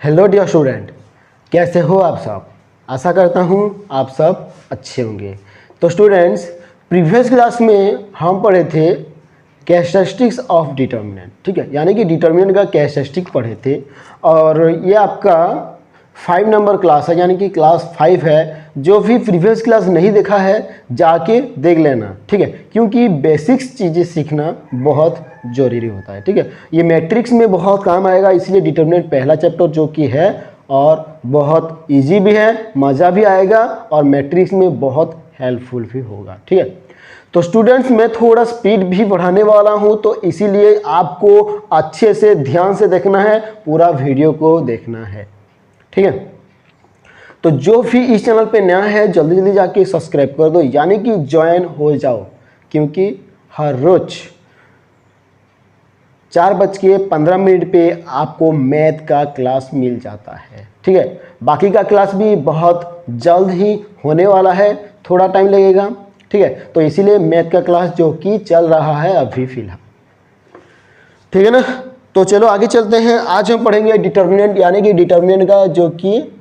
Hello dear student, कैसे हो आप सब। आशा करता हूँ आप सब अच्छे होंगे। तो स्टूडेंट्स, प्रीवियस क्लास में हम पढ़े थे कैरेक्टरिस्टिक्स ऑफ डिटर्मिनेंट, ठीक है, यानी कि डिटर्मिनेंट का कैरेक्टरिस्टिक पढ़े थे। और ये आपका 5 नंबर क्लास है, यानी कि क्लास 5 है। जो भी प्रीवियस क्लास नहीं देखा है जाके देख लेना, ठीक है, क्योंकि बेसिक्स चीज़ें सीखना बहुत ज़रूरी होता है, ठीक है। ये मैट्रिक्स में बहुत काम आएगा, इसलिए डिटर्मिनेंट पहला चैप्टर जो कि है और बहुत इजी भी है, मज़ा भी आएगा और मैट्रिक्स में बहुत हेल्पफुल भी होगा, ठीक है। तो स्टूडेंट्स, मैं थोड़ा स्पीड भी बढ़ाने वाला हूं, तो इसीलिए आपको अच्छे से ध्यान से देखना है, पूरा वीडियो को देखना है, ठीक है। तो जो भी इस चैनल पे नया है जल्दी जल्दी जाके सब्सक्राइब कर दो, यानी कि ज्वाइन हो जाओ, क्योंकि हर रोज 4:15 पे आपको मैथ का क्लास मिल जाता है, ठीक है। बाकी का क्लास भी बहुत जल्द ही होने वाला है, थोड़ा टाइम लगेगा, ठीक है। तो इसीलिए मैथ का क्लास जो कि चल रहा है अभी फिलहाल, ठीक है ना। तो चलो आगे चलते हैं। आज हम पढ़ेंगे डिटर्मिनेंट, यानी कि डिटर्मिनेंट का जो कि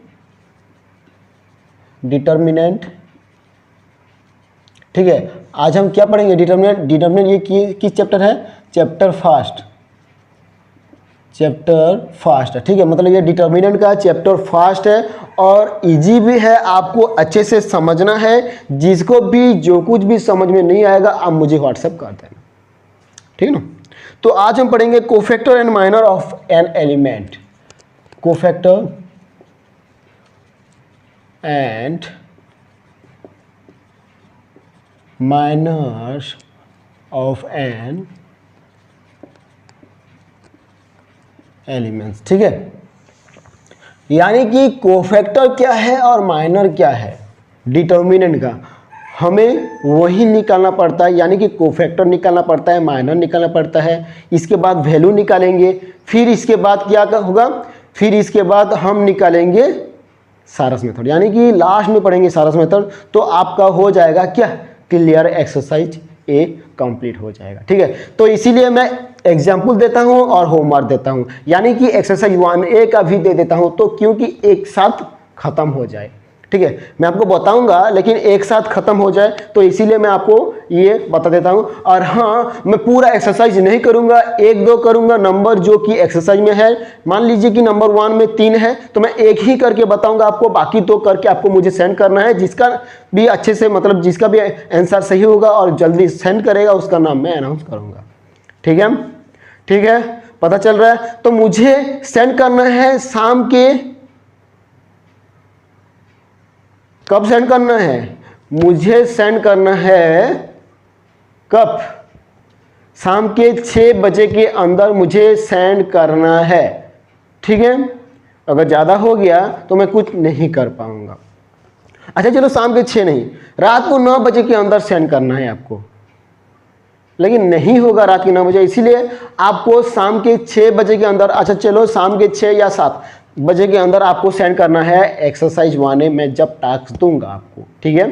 डिटर्मिनेंट, ठीक है। आज हम क्या पढ़ेंगे? डिटर्मिनेंट ये किस चैप्टर है? चैप्टर फर्स्ट, ठीक है। मतलब ये डिटर्मिनेंट का चैप्टर फर्स्ट है और इजी भी है, आपको अच्छे से समझना है। जिसको भी जो कुछ भी समझ में नहीं आएगा आप मुझे व्हाट्सएप कर देना, ठीक है ना। तो आज हम पढ़ेंगे cofactor and minor of an element. Cofactor and minors of an elements, ठीक है। यानी कि कोफैक्टर क्या है और माइनर क्या है डिटर्मिनेंट का, हमें वही निकालना पड़ता है। यानी कि कोफैक्टर निकालना पड़ता है, माइनर निकालना पड़ता है, इसके बाद वैल्यू निकालेंगे, फिर इसके बाद क्या होगा, फिर इसके बाद हम निकालेंगे सारस मेथड, यानी कि लास्ट में पढ़ेंगे सारस मेथड। तो आपका हो जाएगा क्या, क्लियर एक्सरसाइज ए कंप्लीट हो जाएगा, ठीक है। तो इसीलिए मैं एग्जाम्पल देता हूं और होमवर्क देता हूं, यानी कि एक्सरसाइज 1A का भी दे देता हूं, तो क्योंकि एक साथ खत्म हो जाए, ठीक है। मैं आपको बताऊंगा लेकिन एक साथ खत्म हो जाए, तो इसीलिए मैं आपको ये बता देता हूं। और हाँ, मैं पूरा एक्सरसाइज नहीं करूंगा, 1-2 करूंगा नंबर जो कि एक्सरसाइज में है। मान लीजिए कि नंबर 1 में 3 है, तो मैं एक ही करके बताऊंगा आपको, बाकी 2 करके आपको मुझे सेंड करना है। जिसका भी अच्छे से, मतलब जिसका भी आंसर सही होगा और जल्दी सेंड करेगा, उसका नाम मैं अनाउंस करूंगा, ठीक है। ठीक है, पता चल रहा है। तो मुझे सेंड करना है शाम के, कब सेंड करना है? मुझे सेंड करना है कब? शाम के 6 बजे के अंदर मुझे सेंड करना है, ठीक है। अगर ज़्यादा हो गया तो मैं कुछ नहीं कर पाऊंगा। अच्छा चलो, शाम के 6 नहीं, रात को 9 बजे के अंदर सेंड करना है आपको, लेकिन नहीं होगा रात के 9 बजे, इसीलिए आपको शाम के 6 बजे के अंदर, अच्छा चलो शाम के 6 या 7 बजे के अंदर आपको सेंड करना है एक्सरसाइज 1A में, जब टास्क दूंगा आपको, ठीक है।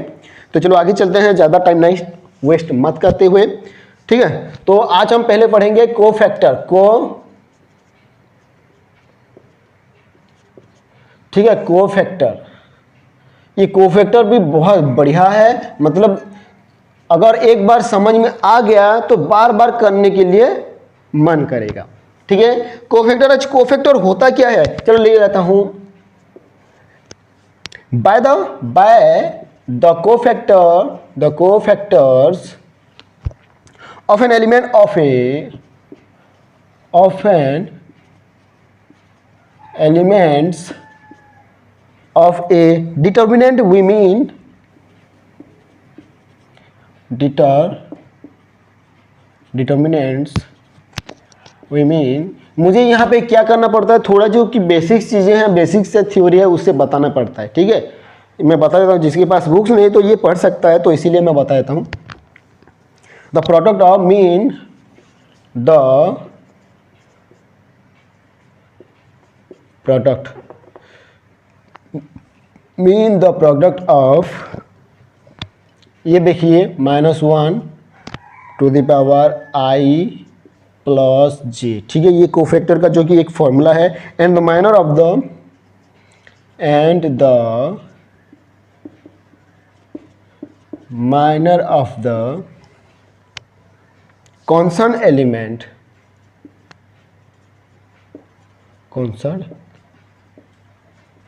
तो चलो आगे चलते हैं, ज़्यादा टाइम नहीं वेस्ट मत करते हुए, ठीक है। तो आज हम पहले पढ़ेंगे कोफैक्टर ठीक है, कोफैक्टर। ये कोफैक्टर भी बहुत बढ़िया है, मतलब अगर एक बार समझ में आ गया तो बार बार करने के लिए मन करेगा, ठीक है। कोफैक्टर, अच्छा कोफैक्टर होता क्या है, चलो ले लेता हूं। By the cofactors of an element of an elements of a determinant we mean determinants we mean, मुझे यहाँ पे क्या करना पड़ता है, थोड़ा जो कि बेसिक्स चीज़ें हैं, बेसिक्स से थ्योरी है, उससे बताना पड़ता है, ठीक है। मैं बता देता हूँ, जिसके पास बुक्स नहीं तो ये पढ़ सकता है, तो इसीलिए मैं बता देता हूँ। The product of mean the product of, ये देखिए -1 टू द पावर i+j, ठीक है। ये कोफैक्टर का जो कि एक फॉर्मूला है। And the minor of the end the minor of the concern element, concern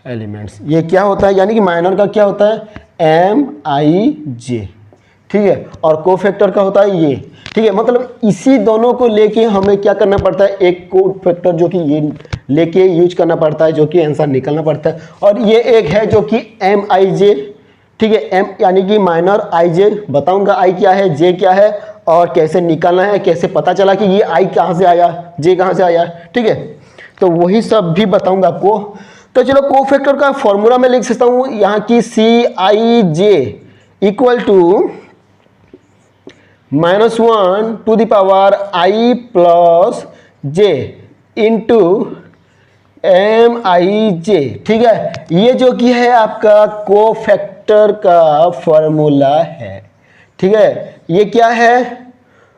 elements, ये क्या होता है, यानी कि माइनर का क्या होता है MIJ, ठीक है, और कोफैक्टर का होता है ये, ठीक है। मतलब इसी दोनों को लेके हमें क्या करना पड़ता है, एक कोफैक्टर जो कि ये लेके यूज करना पड़ता है, जो कि आंसर निकलना पड़ता है, और ये एक है जो कि MIJ, ठीक है। M यानी कि माइनर IJ, बताऊंगा I क्या है, J क्या है और कैसे निकालना है, कैसे पता चला कि ये I कहाँ से आया, J कहाँ से आया, ठीक है। तो वही सब भी बताऊंगा आपको। तो चलो कोफैक्टर का फॉर्मूला मैं लिख सकता हूँ यहाँ की CIJ equal to -1 to the power I plus J into MIJ, ठीक है। ये जो कि है आपका कोफैक्टर का फॉर्मूला है, ठीक है। ये क्या है,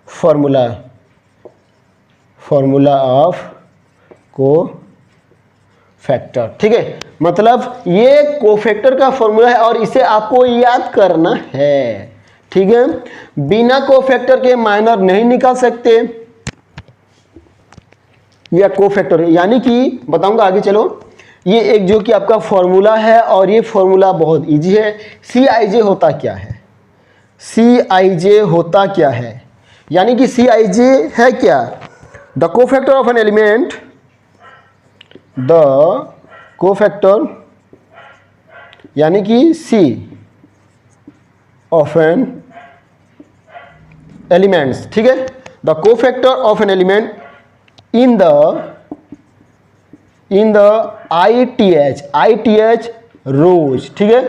फॉर्मूला, फॉर्मूला ऑफ कोफैक्टर, ठीक है। मतलब ये कोफैक्टर का फॉर्मूला है और इसे आपको याद करना है, ठीक है। बिना कोफैक्टर के माइनर नहीं निकाल सकते, या कोफैक्टर, यानी कि बताऊंगा आगे चलो। ये एक जो कि आपका फॉर्मूला है और ये फॉर्मूला बहुत इजी है। CIJ होता क्या है, CIJ होता क्या है, यानी कि CIJ है क्या, the cofactor of an element, the cofactor यानी कि C ऑफ एन एलिमेंट्स, ठीक है। The cofactor of an element in the ITH rows, ठीक है,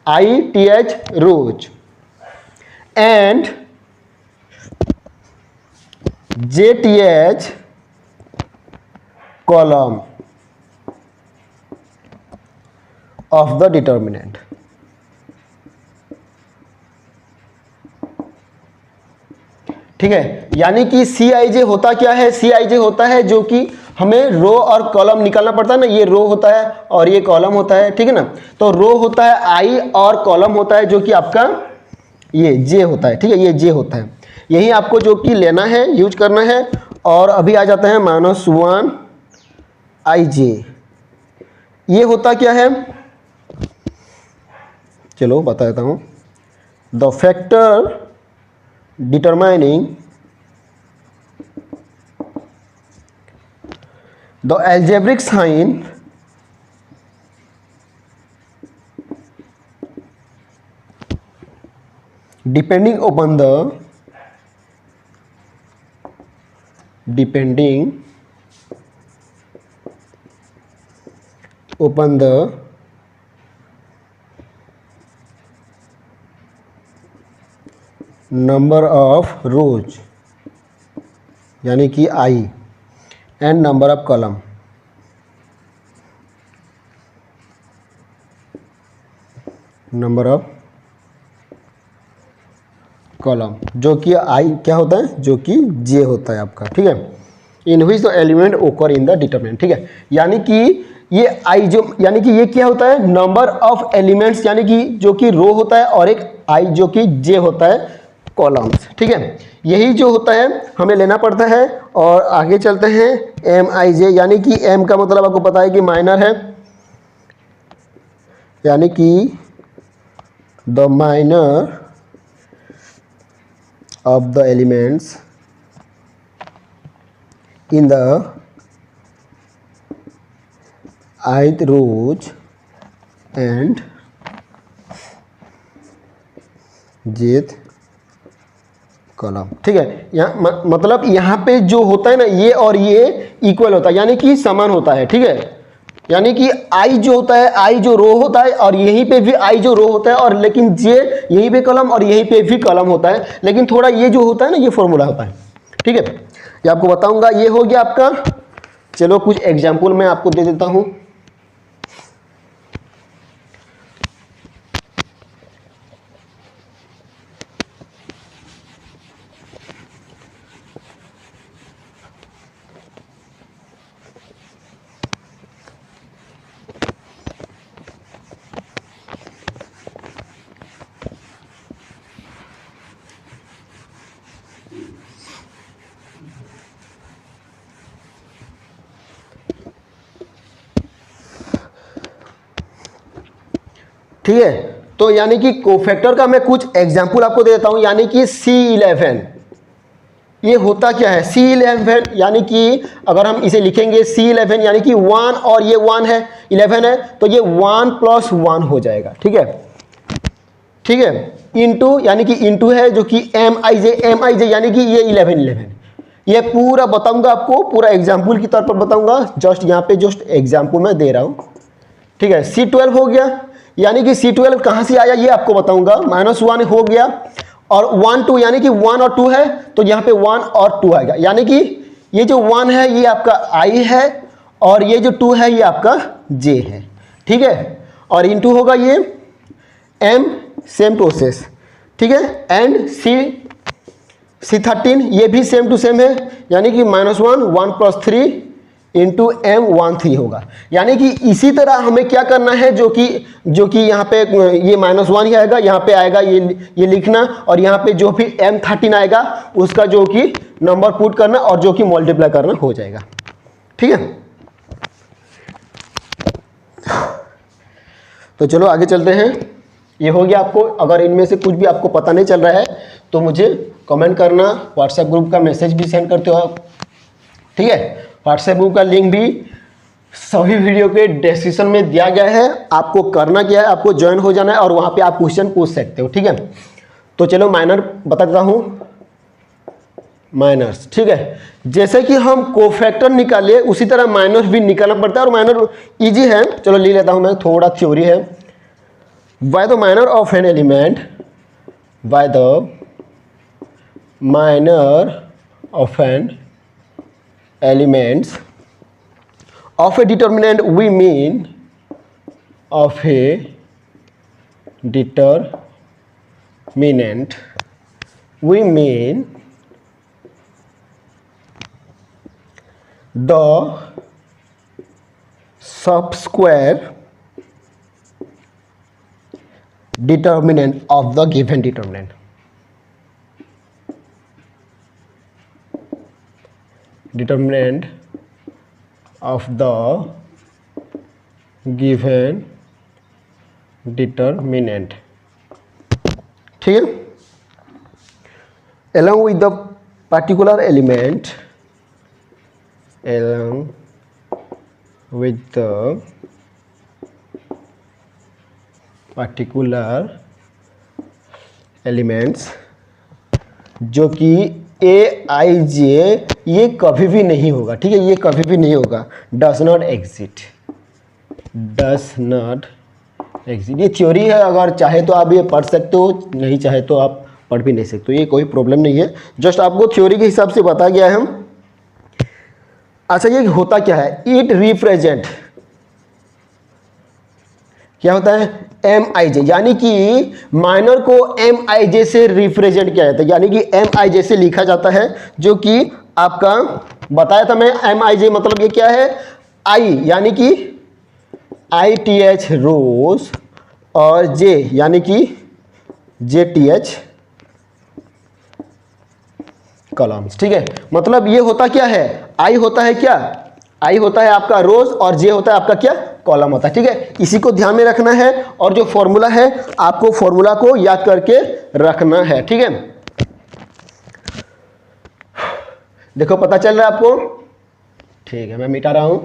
ITH rows and JTH column of the determinant, ठीक है। यानी कि CIJ होता क्या है, CIJ होता है जो कि हमें रो और कॉलम निकालना पड़ता है ना, ये रो होता है और ये कॉलम होता है, ठीक है ना। तो रो होता है I और कॉलम होता है जो कि आपका ये J होता है, ठीक है, ये J होता है। यही आपको जो कि लेना है, यूज करना है। और अभी आ जाता है -1 IJ, ये होता क्या है, चलो बताता हूँ। The factor determining the algebraic sign depending upon the number of रोज यानी कि I and number of column, number of column जो कि I क्या होता है, जो कि J होता है आपका, ठीक है। इन विच द एलिमेंट ओकर इन द डिटरमिनेंट, ठीक है। यानी कि ये I जो, यानी कि ये क्या होता है, नंबर ऑफ एलिमेंट्स, यानी कि जो कि रो होता है, और एक I जो कि J होता है कॉलम्स, ठीक है। यही जो होता है हमें लेना पड़ता है। और आगे चलते हैं MIJ, यानी कि M का मतलब आपको पता है कि माइनर है, यानी कि the minor of the elements in the ith rows and jth column, ठीक है। यहाँ मतलब यहाँ पे जो होता है ना, ये और ये इक्वल होता है, यानी कि समान होता है, ठीक है। यानी कि I जो होता है, I जो रो होता है, और यहीं पे भी I जो रो होता है, और लेकिन J यहीं पे कॉलम और यहीं पे भी कॉलम होता है, लेकिन थोड़ा ये जो होता है ना, ये फॉर्मूला होता है, ठीक है। ये आपको बताऊंगा। ये हो गया आपका। चलो कुछ एग्जाम्पल मैं आपको दे देता हूँ। ठीक है। तो यानी कि कोफैक्टर का मैं कुछ एग्जाम्पल आपको दे देता हूं। यानी कि C11 ये होता क्या है? C11 यानी कि अगर हम इसे लिखेंगे C11 यानी कि 1 और ये 1 है, 11 है, तो ये 1 + 1 हो जाएगा। ठीक है, ठीक है। इंटू यानी कि इंटू है जो कि MIJ यानी कि ये 11 ये पूरा बताऊंगा आपको, पूरा एग्जाम्पल की तौर पर बताऊंगा। जस्ट यहाँ पे जस्ट एग्जाम्पल मैं दे रहा हूँ। ठीक है, C12 हो गया। यानी कि C12 कहाँ से आया ये आपको बताऊंगा। -1 हो गया और 1 2 यानी कि 1 और 2 है, तो यहाँ पे 1 और 2 आएगा। यानी कि ये जो 1 है ये आपका I है और ये जो 2 है ये आपका J है। ठीक है, और इंटू होगा ये M, सेम प्रोसेस। ठीक है, एंड C13 ये भी सेम टू सेम है, यानी कि -1 1 + 3 इंटू M13 होगा। यानी कि इसी तरह हमें क्या करना है, जो कि यहाँ पे ये -1 ही आएगा, यहाँ पे आएगा ये लिखना, और यहाँ पे जो भी M13 आएगा उसका जो कि नंबर पुट करना और जो कि मल्टीप्लाई करना हो जाएगा। ठीक है, तो चलो आगे चलते हैं। ये हो गया आपको। अगर इनमें से कुछ भी आपको पता नहीं चल रहा है तो मुझे कमेंट करना, व्हाट्सएप ग्रुप का मैसेज भी सेंड करते हो आप। ठीक है, व्हाट्सएप ग्रुप का लिंक भी सभी वीडियो के डिस्क्रिप्शन में दिया गया है। आपको करना क्या है, आपको ज्वाइन हो जाना है और वहाँ पे आप क्वेश्चन पूछ सकते हो। ठीक है, तो चलो माइनर बता देता हूँ। माइनर्स, ठीक है, जैसे कि हम कोफैक्टर निकाले उसी तरह माइनर भी निकालना पड़ता है, और माइनर इजी है। चलो ले लेता हूँ मैं, थोड़ा थ्योरी है। By the minor of an element, by the minor of an elements of a determinant, we mean of a determinant, we mean the subsquare determinant of the given determinant. Determinant of the given determinant. ठीक है, along with the particular element, along with the particular elements, जो कि AIJ ये कभी भी नहीं होगा। ठीक है, ये कभी भी नहीं होगा। Does not exit, does not exit. ये थ्योरी है, अगर चाहे तो आप ये पढ़ सकते हो, नहीं चाहे तो आप पढ़ भी नहीं सकते हो, ये कोई प्रॉब्लम नहीं है। जस्ट आपको थ्योरी के हिसाब से बताया गया है। अच्छा, ये होता क्या है? इट रिप्रेजेंट, क्या होता है? MIJ, यानी कि माइनर को MIJ से रिप्रेजेंट किया जाता है, यानी कि MIJ से लिखा जाता है, जो कि आपका बताया था मैं। MIJ मतलब ये क्या है? I यानी कि ITH रोज और J यानी कि JTH कॉलम्स। ठीक है, मतलब ये होता क्या है? I होता है क्या? I होता है आपका रोज और J होता है आपका क्या? कॉलम होता है। ठीक है, इसी को ध्यान में रखना है, और जो फॉर्मूला है आपको फॉर्मूला को याद करके रखना है। ठीक है, देखो पता चल रहा है आपको? ठीक है, मैं मिटा रहा हूं।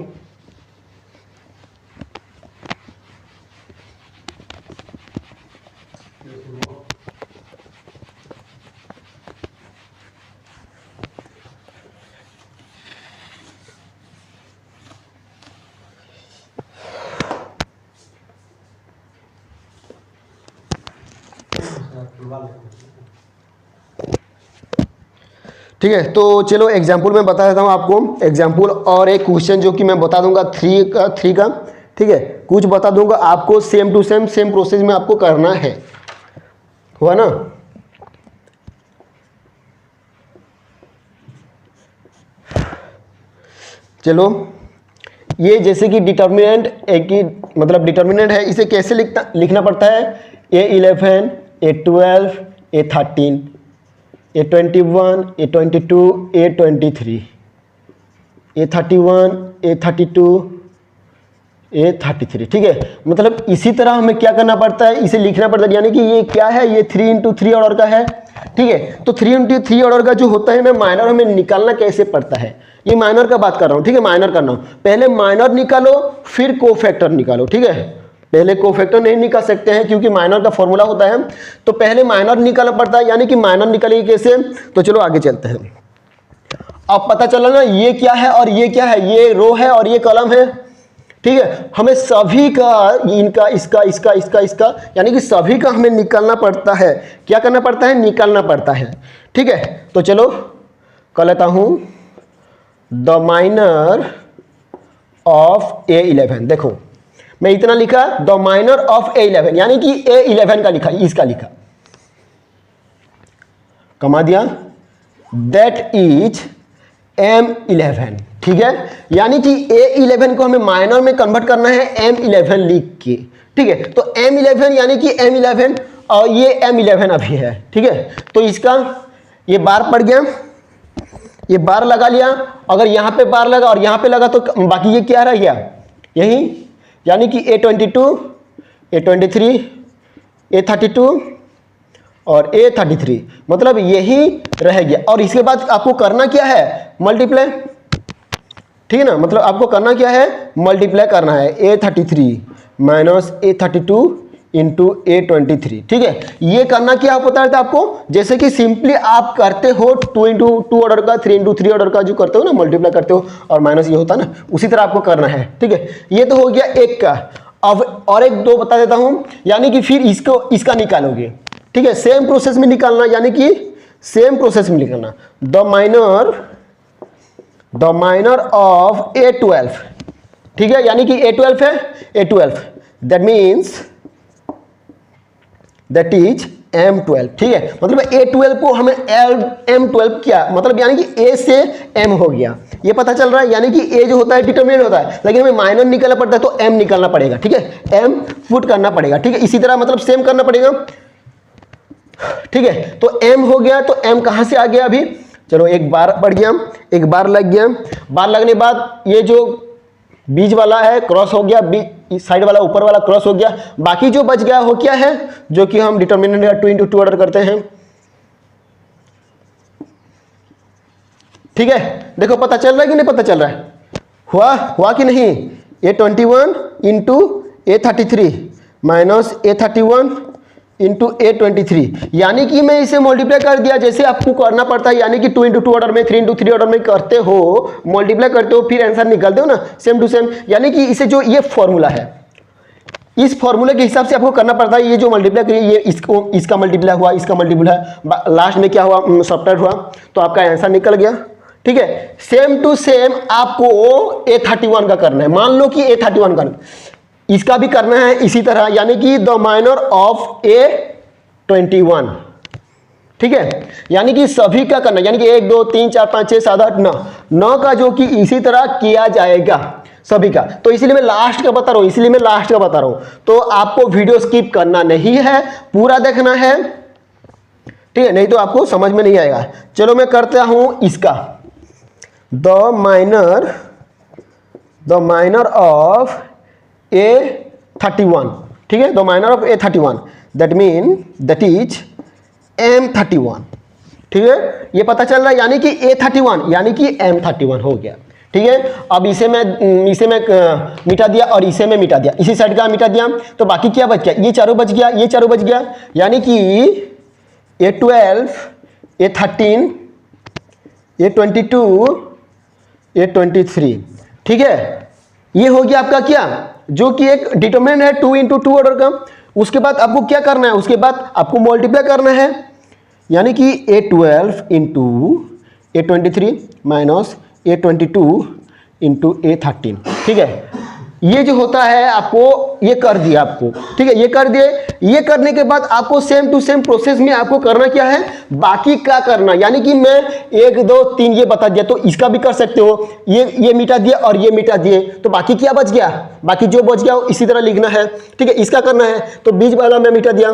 ठीक है, तो चलो एग्जाम्पल मैं बता देता हूँ आपको। एग्जाम्पल और एक क्वेश्चन जो कि मैं बता दूंगा 3 का। ठीक है, कुछ बता दूंगा आपको, सेम टू सेम प्रोसेस में आपको करना है, हुआ ना? चलो, ये जैसे कि डिटर्मिनेंट एक ही मतलब डिटर्मिनेंट है, इसे कैसे लिखना पड़ता है? A11, A12, A13, A21, A22, A23, A31, A32, A33, ठीक है। मतलब इसी तरह हमें क्या करना पड़ता है, इसे लिखना पड़ता है, यानी कि ये क्या है, ये 3 इंटू 3 ऑर्डर का है, ठीक है। तो 3 इंटू 3 ऑर्डर का जो होता है ना माइनर, हमें निकालना कैसे पड़ता है, ये माइनर का बात कर रहा हूँ, ठीक है। माइनर करना हो, पहले माइनर निकालो फिर कोफैक्टर निकालो, ठीक है। पहले कोफैक्टर नहीं निकाल सकते हैं क्योंकि माइनर का फॉर्मूला होता है, तो पहले माइनर निकालना पड़ता है, यानी कि माइनर निकालेंगे कैसे, तो चलो आगे चलते हैं। अब पता चला ना ये क्या है और ये क्या है, ये रो है और ये कॉलम है, ठीक है। हमें सभी का, इनका, इसका, इसका, इसका, इसका, यानी कि सभी का हमें निकालना पड़ता है। क्या करना पड़ता है, निकालना पड़ता है, ठीक है। तो चलो कर लेता हूं, द माइनर ऑफ A11। देखो मैं इतना लिखा, द माइनर ऑफ A11, यानी कि A11 का लिखा, इसका लिखा, कमा दिया, दैट इज M11, ठीक है। यानी कि A11 को हमें माइनर में कन्वर्ट करना है M11 लिख के, ठीक है। तो M11 यानी कि M11 और ये M11 अभी है, ठीक है। तो इसका ये बार पड़ गया, ये बार लगा लिया, अगर यहाँ पे बार लगा और यहाँ पे लगा तो बाकी ये क्या रह गया, यही, यानी कि A22, A23, A32 और A33, मतलब यही रह गया। और इसके बाद आपको करना क्या है, मल्टीप्लाई, ठीक है ना। मतलब आपको करना क्या है, मल्टीप्लाई करना है, A33 minus A32 into A23, ठीक है। ये करना क्या आप बता रहे थे आपको, जैसे कि सिंपली आप करते हो 2 इंटू 2 ऑर्डर का, 3 इंटू 3 ऑर्डर का जो करते हो ना, मल्टीप्लाई करते हो और माइनस ये होता है ना, उसी तरह आपको करना है, ठीक है। ये तो हो गया एक का। अब और एक दो बता देता हूं, यानी कि फिर इसको, इसका निकालोगे, ठीक है। सेम प्रोसेस में निकालना, यानी कि सेम प्रोसेस में निकालना, द माइनर ऑफ A12, ठीक है। यानी कि A12 है, A12, that means that is M12, ठीक है। मतलब A12 को हमें M12 क्या, मतलब यानी कि A से M हो गया, ये पता चल रहा है। यानी कि A जो होता है डिटरमिनेंट होता है, लेकिन हमें माइनर निकालना पड़ता है तो M निकालना पड़ेगा, ठीक है। M पुट करना पड़ेगा, ठीक है। इसी तरह मतलब सेम करना पड़ेगा, ठीक है। तो M हो गया, तो M कहां से आ गया अभी, चलो एक बार बढ़ गया, एक बार लग गया, बार लगने के बाद ये जो बीच वाला है क्रॉस हो गया, साइड वाला ऊपर वाला क्रॉस हो गया, बाकी जो बच गया वो क्या है, जो कि हम डिटरमिनेंट का 2 इंटू 2 ऑर्डर करते हैं, ठीक है। देखो पता चल रहा है कि नहीं पता चल रहा है, हुआ कि नहीं, A21 into A33 minus A31 into A23, यानी कि मैं इसे मल्टीप्लाई कर दिया जैसे आपको करना पड़ता है, यानी कि 2 इंटू 2 ऑर्डर में, 3 इंटू 3 ऑर्डर में करते हो, मल्टीप्लाई करते हो, फिर आंसर निकालते हो ना सेम टू सेम। यानी कि इसे जो ये फॉर्मूला है, इस फॉर्मूले के हिसाब से आपको करना पड़ता है। ये जो मल्टीप्लाई करिए, ये इसको, इसका मल्टीप्लाई हुआ, इसका मल्टीप्लाई, लास्ट में क्या हुआ, सब्ट्रैक्ट हुआ, तो आपका आंसर निकल गया, ठीक है। सेम टू सेम आपको A31 का करना है, मान लो कि A31 का, इसका भी करना है इसी तरह, यानी कि द माइनर ऑफ A21, ठीक है। यानी कि सभी का करना, यानी कि 1 2 3 4 5 6 7 8 9 का जो कि इसी तरह किया जाएगा सभी का। तो इसलिए मैं लास्ट का बता रहा हूं, तो आपको वीडियो स्किप करना नहीं है, पूरा देखना है, ठीक है, नहीं तो आपको समझ में नहीं आएगा। चलो मैं करता हूं इसका, द माइनर ऑफ A31, ठीक है, the minor of A31, that is M31, ठीक है। ये पता चल रहा है, यानी कि A31 यानी कि M31 हो गया, ठीक है। अब इसे मैं मिटा दिया और इसे मैं मिटा दिया, इसी साइड का मिटा दिया, तो बाकी क्या बच गया, ये चारों बच गया, ये चारों बच गया, यानी कि A12 A13 A22 A23, ठीक है। ये हो गया आपका क्या, जो कि एक डिटरमिनेंट है 2 इंटू 2 ऑर्डर का। उसके बाद आपको क्या करना है, उसके बाद आपको मल्टीप्लाई करना है, यानी कि A12 into A23 minus A22 into A13, ठीक है। ये जो होता है आपको, ये कर दिया आपको, ठीक है, ये कर दिए। ये करने के बाद आपको सेम टू सेम प्रोसेस में आपको करना क्या है, बाकी क्या करना, यानी कि मैं 1 2 3 ये बता दिया, तो इसका भी कर सकते हो, ये मिटा दिया और ये मिटा दिए, तो बाकी क्या बच गया, बाकी जो बच गया इसी तरह लिखना है, ठीक है। इसका करना है तो बीच वाला मैं मिटा दिया,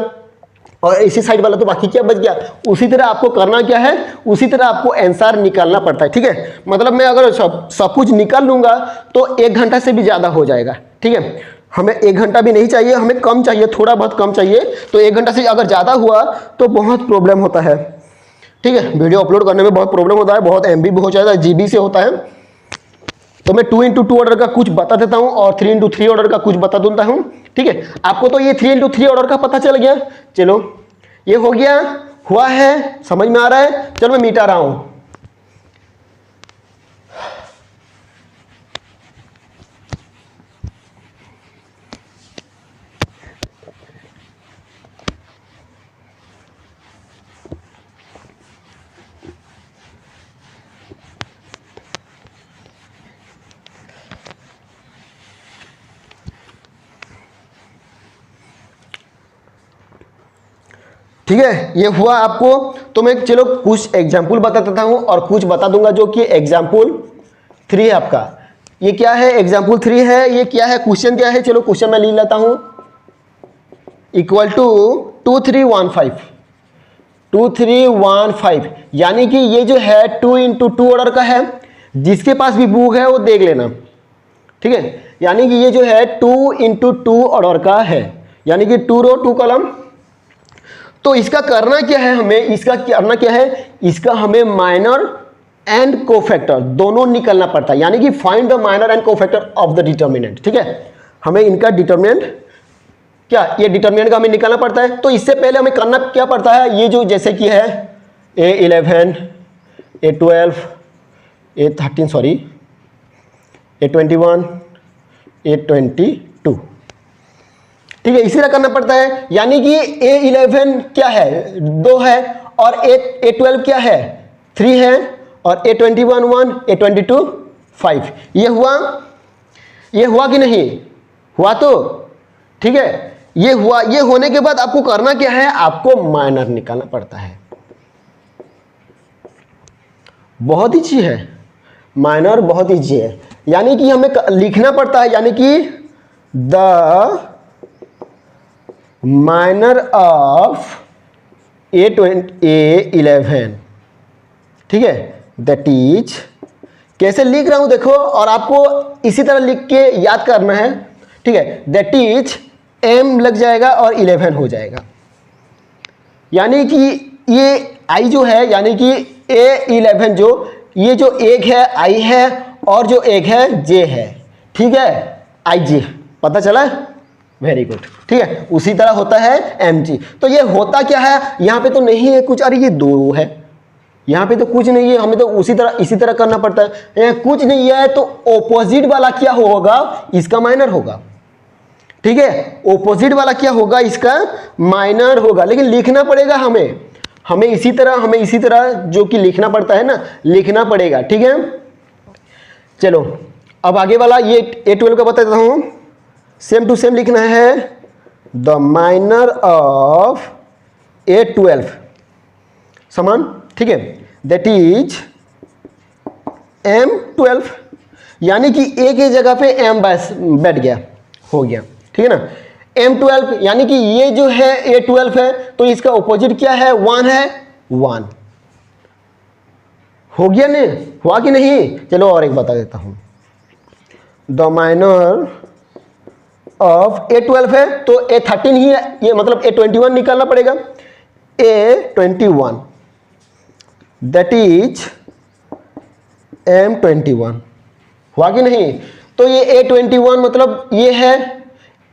और इसी साइड वाला तो बाकी क्या बच गया। उसी तरह आपको करना क्या है, उसी तरह आपको आंसर निकालना पड़ता है, ठीक है। मतलब मैं अगर सब कुछ निकाल लूंगा तो 1 घंटा से भी ज़्यादा हो जाएगा, ठीक है। हमें 1 घंटा भी नहीं चाहिए, हमें कम चाहिए, थोड़ा बहुत कम चाहिए। तो 1 घंटा से अगर ज़्यादा हुआ तो बहुत प्रॉब्लम होता है, ठीक है। वीडियो अपलोड करने में बहुत प्रॉब्लम होता है, बहुत MB भी हो जाता है, GB से होता है। तो मैं 2x2 ऑर्डर का कुछ बता देता हूं और 3x3 ऑर्डर का कुछ बता देता हूं, ठीक है। आपको तो ये 3x3 ऑर्डर का पता चल गया। चलो ये हो गया, हुआ है, समझ में आ रहा है। चलो मैं मिटा रहा हूं। ठीक है, ये हुआ आपको। तो मैं चलो कुछ एग्जाम्पल बता देता हूं और कुछ बता दूंगा जो कि एग्जाम्पल 3 है आपका। ये क्या है, एग्जाम्पल 3 है। ये क्या है, क्वेश्चन क्या है, चलो क्वेश्चन मैं लिख लेता हूं। इक्वल टू 2315 यानी कि ये जो है 2x2 ऑर्डर का है। जिसके पास भी बुक है वो देख लेना, ठीक है। यानी कि ये जो है 2x2 ऑर्डर का है, यानी कि 2 रो 2 कॉलम। तो इसका करना क्या है, हमें इसका करना क्या है, इसका हमें माइनर एंड कोफैक्टर दोनों निकलना पड़ता है। यानी कि find the minor and cofactor of the determinant, ठीक है। हमें इनका डिटर्मिनेंट क्या, ये डिटर्मिनेंट का हमें निकालना पड़ता है। तो इससे पहले हमें करना क्या पड़ता है, ये जो जैसे कि है A11 A12 A13 sorry A21 A22, ठीक है, इसी तरह करना पड़ता है। यानी कि A11 क्या है, 2 है, और A12 क्या है, 3 है, और A21 1 A22 5। ये हुआ कि नहीं हुआ, तो ठीक है, ये हुआ। ये होने के बाद आपको करना क्या है, आपको माइनर निकालना पड़ता है। बहुत ईजी है, माइनर बहुत ईजी है। यानी कि हमें लिखना पड़ता है, यानी कि द माइनर ऑफ A11, ठीक है, दैट इज, कैसे लिख रहा हूं देखो, और आपको इसी तरह लिख के याद करना है, ठीक है। दैट इज M लग जाएगा और 11 हो जाएगा। यानी कि ये I जो है, यानी कि A11 जो, ये जो एक है I है और जो एक है J है, ठीक है, IG, पता चला, वेरी गुड, ठीक है। उसी तरह होता है MG। तो ये होता क्या है, यहाँ पे तो नहीं है कुछ, अरे ये 2 है, यहाँ पे तो कुछ नहीं है, हमें तो इसी तरह करना पड़ता है। कुछ नहीं है तो ऑपोजिट वाला क्या होगा, इसका माइनर होगा, ठीक है। ऑपोजिट वाला क्या होगा, इसका माइनर होगा। लेकिन लिखना पड़ेगा हमें इसी तरह जो कि लिखना पड़ता है ना, लिखना पड़ेगा, ठीक है। चलो अब आगे वाला ये A12 का बता देता हूं। सेम टू सेम लिखना है, द माइनर ऑफ A12 समान, ठीक है, दैट इज M12। यानी कि A की जगह पे M बैठ गया, हो गया, ठीक है ना। M12 यानी कि ये जो है A12 है, तो इसका ऑपोजिट क्या है, 1 है, 1 हो गया, नहीं हुआ कि नहीं। चलो और एक बता देता हूं, द माइनर ऑफ A12 है तो A13 ही है, ये मतलब A21 निकालना पड़ेगा। A21 दैट इज M21, हुआ कि नहीं। तो ये A21 मतलब ये है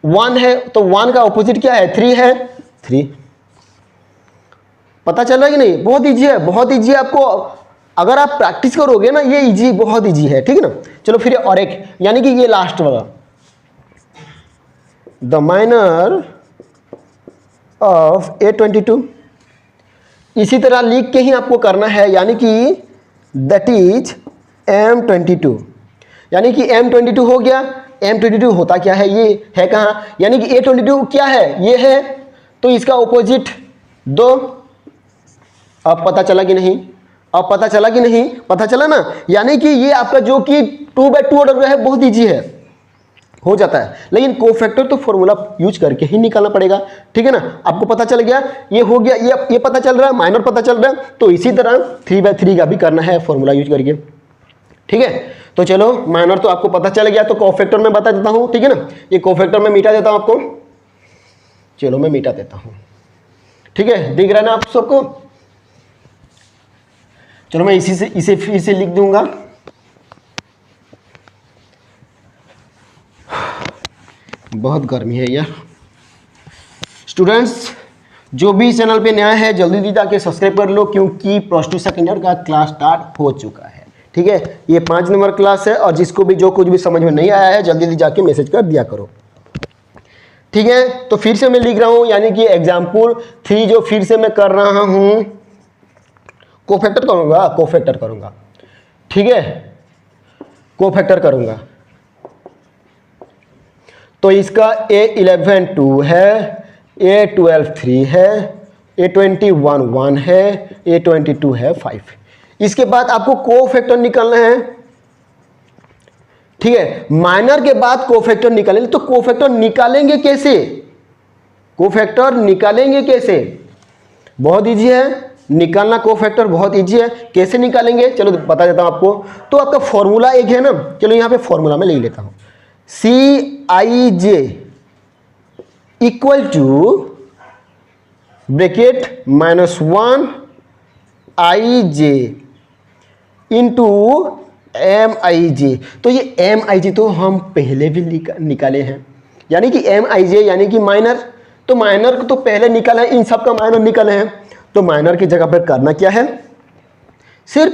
1 है, तो 1 का ऑपोजिट क्या है, 3 है, 3। पता चल रहा है कि नहीं, बहुत इजी है, बहुत इजी है। आपको अगर आप प्रैक्टिस करोगे ना, ये इजी, बहुत इजी है, ठीक है ना। चलो फिर और एक, यानी कि ये लास्ट वाला, द माइनर ऑफ A22, इसी तरह लिख के ही आपको करना है। यानी कि दैट इज M22, यानी कि M22 हो गया। M22 होता क्या है, ये है कहाँ, यानी कि A22 क्या है, ये है, तो इसका ऑपोजिट 2। अब पता चला कि नहीं, पता चला ना। यानी कि ये आपका जो कि 2x2 ऑर्डर है, बहुत ईजी है, हो जाता है, लेकिन कोफैक्टर तो फॉर्मूला यूज करके ही निकालना पड़ेगा, ठीक है ना। आपको पता चल गया, ये हो गया, ये पता चल रहा है, माइनर पता चल रहा है, तो इसी तरह 3/3 का भी करना है फॉर्मूला यूज करके, ठीक है। तो चलो माइनर तो आपको पता चल गया, तो कोफैक्टर में बता देता हूं, ठीक है ना। ये कोफैक्टर में मिटा देता हूं आपको, चलो मैं मिटा देता हूं, ठीक है, दिख रहा है ना आप सबको। चलो मैं इसे फिर से लिख दूंगा। बहुत गर्मी है यार। स्टूडेंट्स जो भी चैनल पे नया है जल्दी जल्दी जाके सब्सक्राइब कर लो, क्योंकि प्लस 2 सेकेंड ईयर का क्लास स्टार्ट हो चुका है, ठीक है। ये 5 नंबर क्लास है, और जिसको भी जो कुछ भी समझ में नहीं आया है जल्दी जल्दी जाके मैसेज कर दिया करो, ठीक है। तो फिर से मैं लिख रहा हूं, यानी कि एग्जाम्पल 3 जो फिर से मैं कर रहा हूं, कोफैक्टर करूंगा, ठीक है, कोफैक्टर करूंगा। तो इसका A11 2 है, A12 3 है, A21 1 है, A22 है 5। इसके बाद आपको कोफैक्टर निकालना है, ठीक है। माइनर के बाद कोफैक्टर निकालेंगे, तो कोफैक्टर निकालेंगे कैसे, कोफैक्टर निकालेंगे कैसे, बहुत इजी है निकालना, कोफैक्टर बहुत इजी है। कैसे निकालेंगे चलो बता देता हूं आपको। तो आपका फॉर्मूला एक है ना, चलो यहां पे फॉर्मूला में ले लेता हूं, Cij equal to bracket -1 Ij into Mij। तो ये Mij तो हम पहले भी निकाले हैं, यानी कि Mij यानी कि माइनर, तो माइनर को तो पहले निकाला है, इन सब का माइनर निकाले हैं। तो माइनर की जगह पर करना क्या है, सिर्फ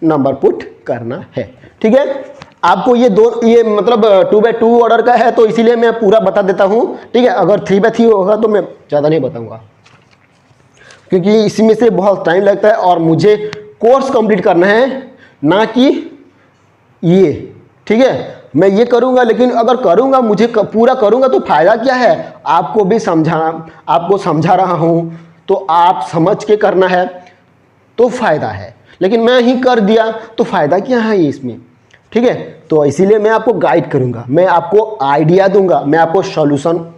नंबर पुट करना है, ठीक है। आपको ये मतलब 2/2 ऑर्डर का है, तो इसीलिए मैं पूरा बता देता हूं, ठीक है। अगर 3/3 होगा तो मैं ज़्यादा नहीं बताऊंगा, क्योंकि इसमें से बहुत टाइम लगता है, और मुझे कोर्स कंप्लीट करना है, ना कि ये, ठीक है। मैं ये करूंगा, लेकिन अगर करूंगा, मुझे पूरा करूंगा तो फायदा क्या है, आपको भी आपको समझा रहा हूं, तो आप समझ के करना है तो फायदा है, लेकिन मैं ही कर दिया तो फायदा क्या है इसमें, ठीक है। तो इसीलिए मैं आपको गाइड करूंगा, मैं आपको आइडिया दूंगा, मैं आपको सॉल्यूशन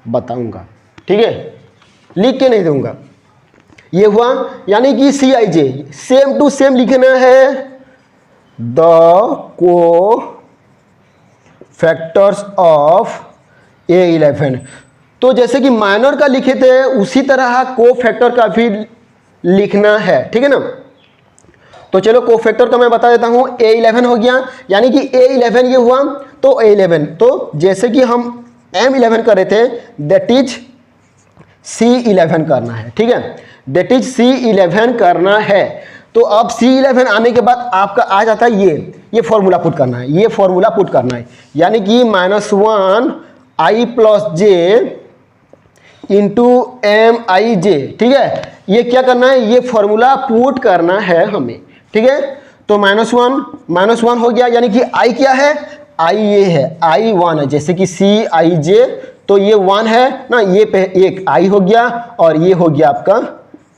बताऊंगा, ठीक है, लिख के नहीं दूंगा। ये हुआ, यानी कि Cij सेम टू सेम लिखना है, द कोफैक्टर्स ऑफ A11। तो जैसे कि माइनर का लिखे थे उसी तरह कोफैक्टर का भी लिखना है, ठीक है ना। तो चलो कोफैक्टर का मैं बता देता हूं, A11 हो गया, यानी कि A11 ये हुआ, तो A11 तो जैसे कि हम M11 कर रहे थे, दैट इज C11 करना है, ठीक है, दैट इज C11 करना है। तो अब C11 आने के बाद आपका आ जाता है ये फॉर्मूला पुट करना है, ये फॉर्मूला पुट करना है, यानी कि -1 I + j इंटू Mij, ठीक है। ये क्या करना है, ये फॉर्मूला पुट करना है हमें, ठीक है। तो -1 हो गया, यानी कि I क्या है, I ये है, I 1 है, जैसे कि Cij, तो ये 1 है ना, ये पे एक I हो गया, और ये हो गया आपका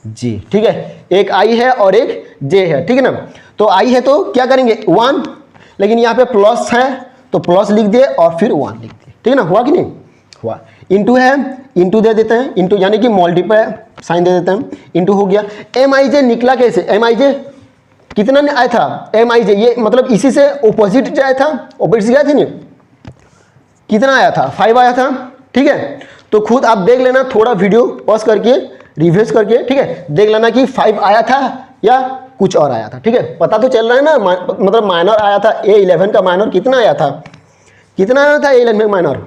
J, ठीक है, एक I है और एक J है, ठीक है ना। तो I है तो क्या करेंगे 1, लेकिन यहाँ पे प्लस है तो प्लस लिख दिए और फिर 1 लिख दिए, ठीक है ना। हुआ कि नहीं हुआ। इंटू है, इंटू दे देते हैं, इंटू यानी कि मल्टीप्लाई साइन दे देते हैं, इंटू हो गया। Mij निकला कैसे, Mij कितना आया था, Mij ये मतलब इसी से ऑपोजिट जाया था, ऑपोजिट गया था नहीं, कितना आया था 5 आया था, ठीक है। तो खुद आप देख लेना, थोड़ा वीडियो पॉज करके रिवाइज करके, ठीक है, देख लेना कि 5 आया था या कुछ और आया था, ठीक है। पता तो चल रहा है ना, मतलब माइनर आया था, A11 का माइनर कितना आया था, A11 में माइनर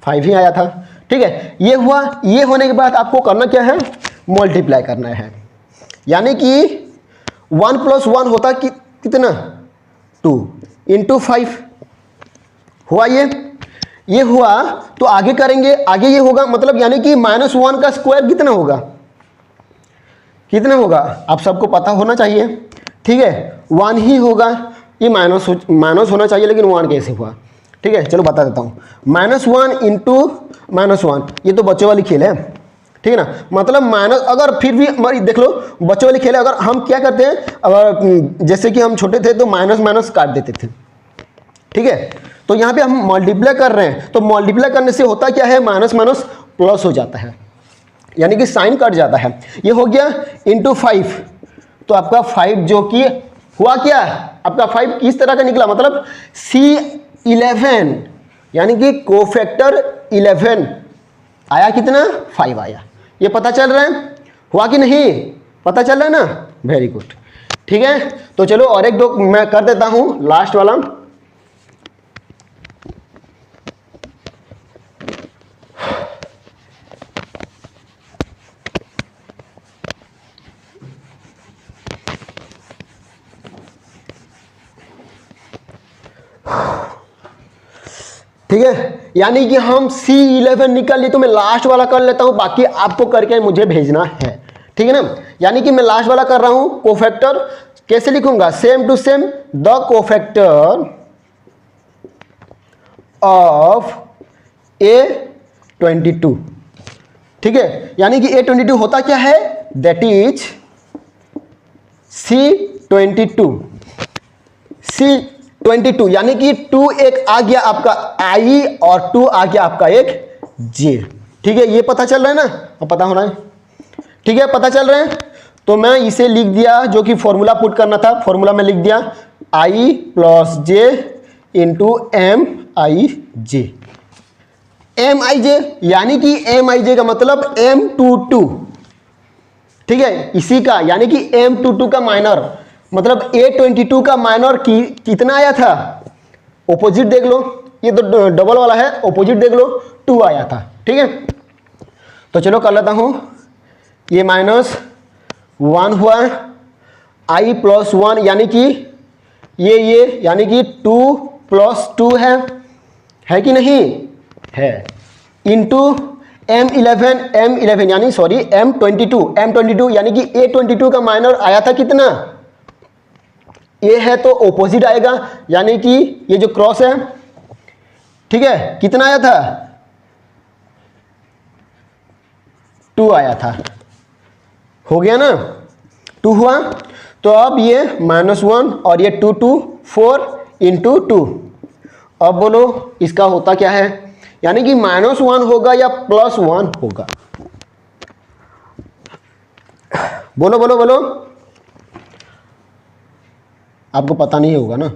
5 ही आया था, ठीक है। ये हुआ, ये होने के बाद आपको करना क्या है, मल्टीप्लाई करना है, यानी कि 1 + 1 होता कितना 2 इंटू 5 हुआ। ये हुआ, तो आगे करेंगे, आगे ये होगा, मतलब यानी कि -1 का स्क्वायर कितना होगा, आप सबको पता होना चाहिए, ठीक है, 1 ही होगा। ये माइनस होना चाहिए, लेकिन 1 कैसे हुआ, ठीक है, चलो बता देता हूँ। -1 इंटू -1, ये तो बच्चों वाली खेल है, ठीक है ना। मतलब माइनस, अगर फिर भी हमारी देख लो बच्चों वाली खेल है, अगर हम क्या करते हैं, अगर जैसे कि हम छोटे थे तो माइनस काट देते थे, ठीक है। तो यहाँ पे हम मल्टीप्लाई कर रहे हैं, तो मल्टीप्लाई करने से होता क्या है, माइनस माइनस प्लस हो जाता है, यानी कि साइन कट जाता है। ये हो गया इंटू 5, तो आपका 5 जो कि हुआ क्या, आपका 5 किस तरह का निकला, मतलब C11, यानी कि कोफैक्टर 11 आया, कितना 5 आया। ये पता चल रहा है, हुआ कि नहीं, पता चल रहा है ना, वेरी गुड। ठीक है, तो चलो और एक दो मैं कर देता हूं, लास्ट वाला। ठीक है, यानी कि हम C11 निकाल लिए, तो मैं लास्ट वाला कर लेता हूं, बाकी आपको करके मुझे भेजना है। ठीक है ना, यानी कि मैं लास्ट वाला कर रहा हूं। कोफैक्टर कैसे लिखूंगा, same to same, the cofactor of A22। ठीक है, यानी कि A22 होता क्या है, दैट इज C22, यानी कि 2 एक आ गया आपका I और 2 आ गया आपका एक J। ठीक है, ये पता चल रहा है ना, अब पता होना है। ठीक है, पता चल रहा है, तो मैं इसे लिख दिया, जो कि फॉर्मूला पुट करना था, फॉर्मूला में लिख दिया I plus J into MIJ। MIJ यानी कि MIJ का मतलब M22। ठीक है, इसी का यानी कि M22 का माइनर, मतलब A22 का माइनर कितना आया था, ऑपोजिट देख लो, ये तो डबल वाला है, ऑपोजिट देख लो, 2 आया था। ठीक है, तो चलो कर लेता हूं, ये -1 हुआ, I प्लस 1 यानी कि ये यानी कि 2 प्लस 2 है कि नहीं है, इंटू M11 यानी सॉरी M22 यानी कि A22 का माइनर आया था कितना, ये है तो ऑपोजिट आएगा, यानी कि ये जो क्रॉस है, ठीक है, कितना आया था, 2 आया था, हो गया ना, 2 हुआ। तो अब ये -1 और ये 2 4 इंटू 2। अब बोलो इसका होता क्या है, यानी कि -1 होगा या +1 होगा, बोलो बोलो बोलो, आपको पता नहीं होगा ना,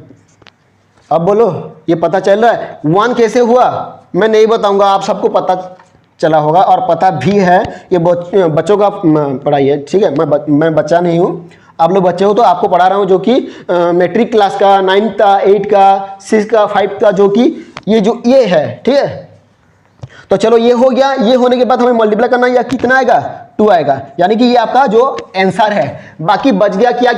अब बोलो, ये पता चल रहा है 1 कैसे हुआ, मैं नहीं बताऊंगा, आप सबको पता चला होगा और पता भी है, ये बच्चों का पढ़ाई है। ठीक है, मैं बच्चा नहीं हूँ, आप लोग बच्चे हो, तो आपको पढ़ा रहा हूँ, जो कि मैट्रिक क्लास का 9th का 8 का 6 का 5 का, जो कि ये है। ठीक है, तो चलो ये हो गया, ये होने के बाद हमें मल्टीप्लाई करना, या कितना आएगा, 2 आएगा, यानी कि ये आपका जो आंसर है। बाकी बच गया क्या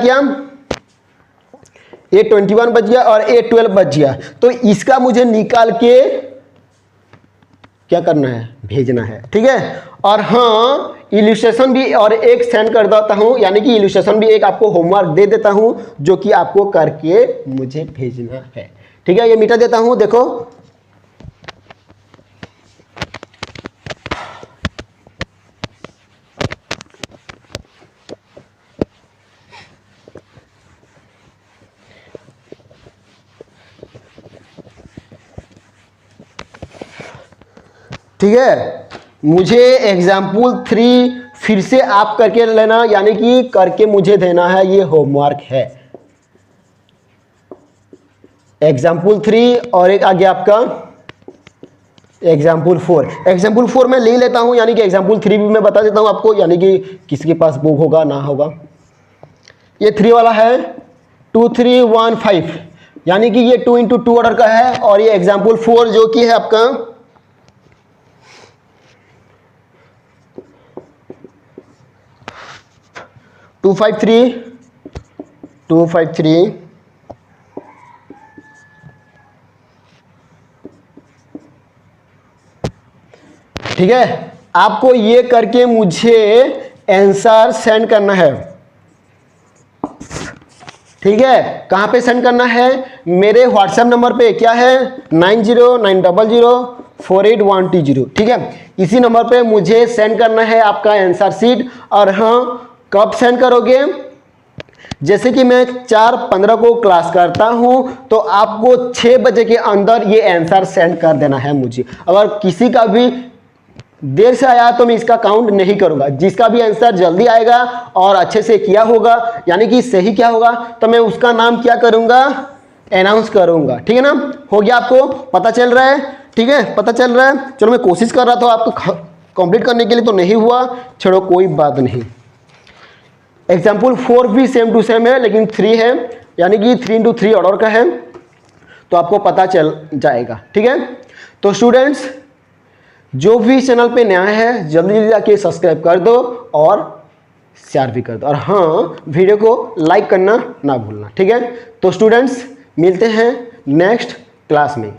A21 बच गया और A12 बच गया, तो इसका मुझे निकाल के क्या करना है, भेजना है। ठीक है, और हाँ, इल्यूस्ट्रेशन भी और एक सेंड कर देता हूं, यानी कि इल्यूस्ट्रेशन भी एक आपको होमवर्क दे देता हूं, जो कि आपको करके मुझे भेजना है। ठीक है, ये मिटा देता हूं, देखो, ठीक है, मुझे एग्जाम्पल 3 फिर से आप करके लेना, यानी कि करके मुझे देना है, ये होमवर्क है। एग्जाम्पल 3 और एक आ गया आपका एग्जाम्पल 4। एग्जाम्पल 4 मैं ले लेता हूं, यानी कि एग्जाम्पल 3 भी मैं बता देता हूं आपको, यानी कि किसके पास बुक होगा ना होगा। ये 3 वाला है 2 3 1 5, यानी कि ये 2 इंटू 2 ऑर्डर का है, और ये एग्जाम्पल 4 जो कि है आपका 253 ठीक है, आपको ये करके मुझे आंसर सेंड करना है। ठीक है, कहां पे सेंड करना है, मेरे व्हाट्सएप नंबर पे, क्या है 9090048120। ठीक है, इसी नंबर पे मुझे सेंड करना है आपका आंसर शीट। और हाँ, कब सेंड करोगे, जैसे कि मैं 4:15 को क्लास करता हूं, तो आपको 6 बजे के अंदर ये आंसर सेंड कर देना है मुझे। अगर किसी का भी देर से आया तो मैं इसका काउंट नहीं करूंगा। जिसका भी आंसर जल्दी आएगा और अच्छे से किया होगा, यानी कि सही क्या होगा, तो मैं उसका नाम क्या करूंगा, अनाउंस करूंगा। ठीक है ना, हो गया, आपको पता चल रहा है? ठीक है, पता चल रहा है। चलो, मैं कोशिश कर रहा था आपको कंप्लीट करने के लिए, तो नहीं हुआ, छोड़ो कोई बात नहीं। एग्जाम्पल 4 भी सेम टू सेम है, लेकिन 3 है, यानी कि 3 × 3 ऑर्डर का है, तो आपको पता चल जाएगा। ठीक है, तो स्टूडेंट्स जो भी चैनल पे नया है जल्दी जल्दी जाके सब्सक्राइब कर दो और शेयर भी कर दो, और हाँ, वीडियो को लाइक करना ना भूलना। ठीक है, तो स्टूडेंट्स मिलते हैं नेक्स्ट क्लास में।